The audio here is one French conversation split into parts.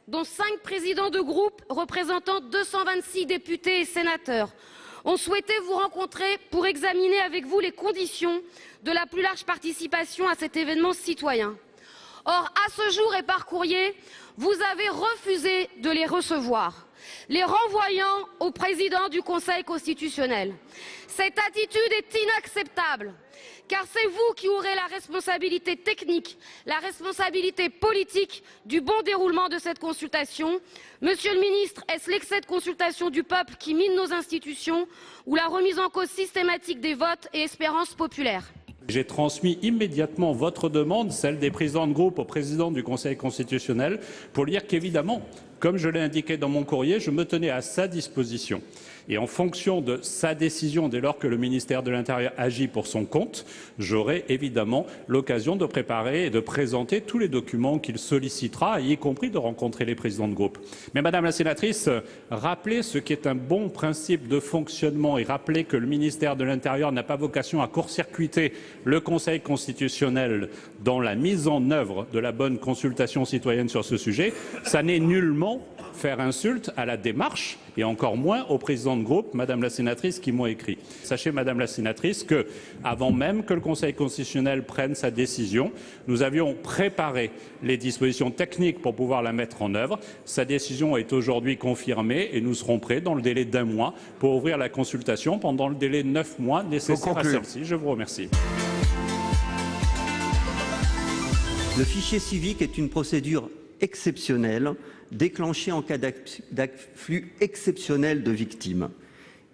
dont 5 présidents de groupe représentant 226 députés et sénateurs, ont souhaité vous rencontrer pour examiner avec vous les conditions de la plus large participation à cet événement citoyen. Or, à ce jour et par courrier, vous avez refusé de les recevoir, les renvoyant au président du Conseil constitutionnel. Cette attitude est inacceptable, car c'est vous qui aurez la responsabilité technique, la responsabilité politique du bon déroulement de cette consultation. Monsieur le ministre, est-ce l'excès de consultation du peuple qui mine nos institutions ou la remise en cause systématique des votes et espérances populaires ? J'ai transmis immédiatement votre demande, celle des présidents de groupe au président du Conseil constitutionnel, pour lui dire qu'évidemment, comme je l'ai indiqué dans mon courrier, je me tenais à sa disposition. Et en fonction de sa décision, dès lors que le ministère de l'Intérieur agit pour son compte, j'aurai évidemment l'occasion de préparer et de présenter tous les documents qu'il sollicitera, y compris de rencontrer les présidents de groupe. Mais Madame la sénatrice, rappelez ce qui est un bon principe de fonctionnement et rappelez que le ministère de l'Intérieur n'a pas vocation à court-circuiter le Conseil constitutionnel dans la mise en œuvre de la bonne consultation citoyenne sur ce sujet, ça n'est nullement faire insulte à la démarche et encore moins au président de groupe, Madame la sénatrice, qui m'ont écrit. Sachez, Madame la sénatrice, que avant même que le Conseil constitutionnel prenne sa décision, nous avions préparé les dispositions techniques pour pouvoir la mettre en œuvre. Sa décision est aujourd'hui confirmée et nous serons prêts dans le délai d'1 mois pour ouvrir la consultation pendant le délai de 9 mois nécessaire à celle-ci. Je vous remercie. Le fichier civique est une procédure exceptionnelle déclenchée en cas d'afflux exceptionnel de victimes.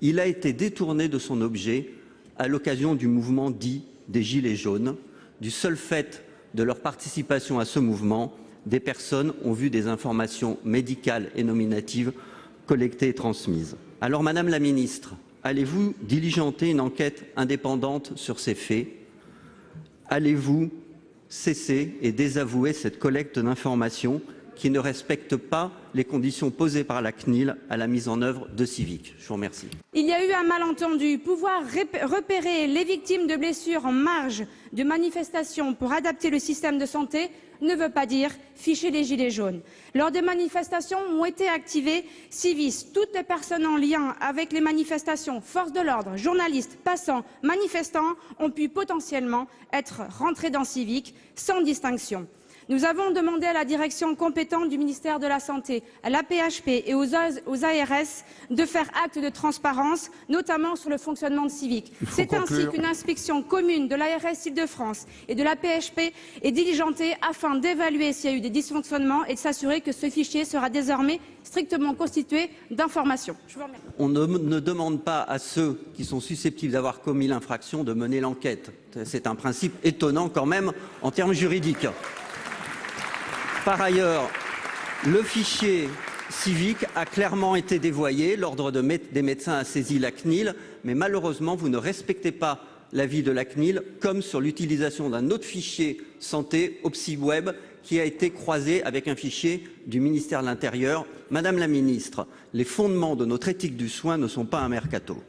Il a été détourné de son objet à l'occasion du mouvement dit des Gilets jaunes. Du seul fait de leur participation à ce mouvement, des personnes ont vu des informations médicales et nominatives collectées et transmises. Alors, Madame la Ministre, allez-vous diligenter une enquête indépendante sur ces faits? Allez-vous cesser et désavouer cette collecte d'informations qui ne respecte pas les conditions posées par la CNIL à la mise en œuvre de Civic? Je vous remercie. Il y a eu un malentendu. Pouvoir repérer les victimes de blessures en marge de manifestations pour adapter le système de santé ne veut pas dire ficher les gilets jaunes. Lors des manifestations ont été activés Civis. Toutes les personnes en lien avec les manifestations, forces de l'ordre, journalistes, passants, manifestants, ont pu potentiellement être rentrés dans Civic sans distinction. Nous avons demandé à la direction compétente du ministère de la Santé, à l'AP-HP et aux ARS de faire acte de transparence, notamment sur le fonctionnement de Civic. C'est ainsi qu'une inspection commune de l'ARS Île-de-France et de l'AP-HP est diligentée afin d'évaluer s'il y a eu des dysfonctionnements et de s'assurer que ce fichier sera désormais strictement constitué d'informations. On ne demande pas à ceux qui sont susceptibles d'avoir commis l'infraction de mener l'enquête. C'est un principe étonnant quand même en termes juridiques. Par ailleurs, le fichier Civic a clairement été dévoyé. L'ordre des médecins a saisi la CNIL, mais malheureusement, vous ne respectez pas l'avis de la CNIL, comme sur l'utilisation d'un autre fichier santé, OpsiWeb, qui a été croisé avec un fichier du ministère de l'Intérieur. Madame la Ministre, les fondements de notre éthique du soin ne sont pas un mercato.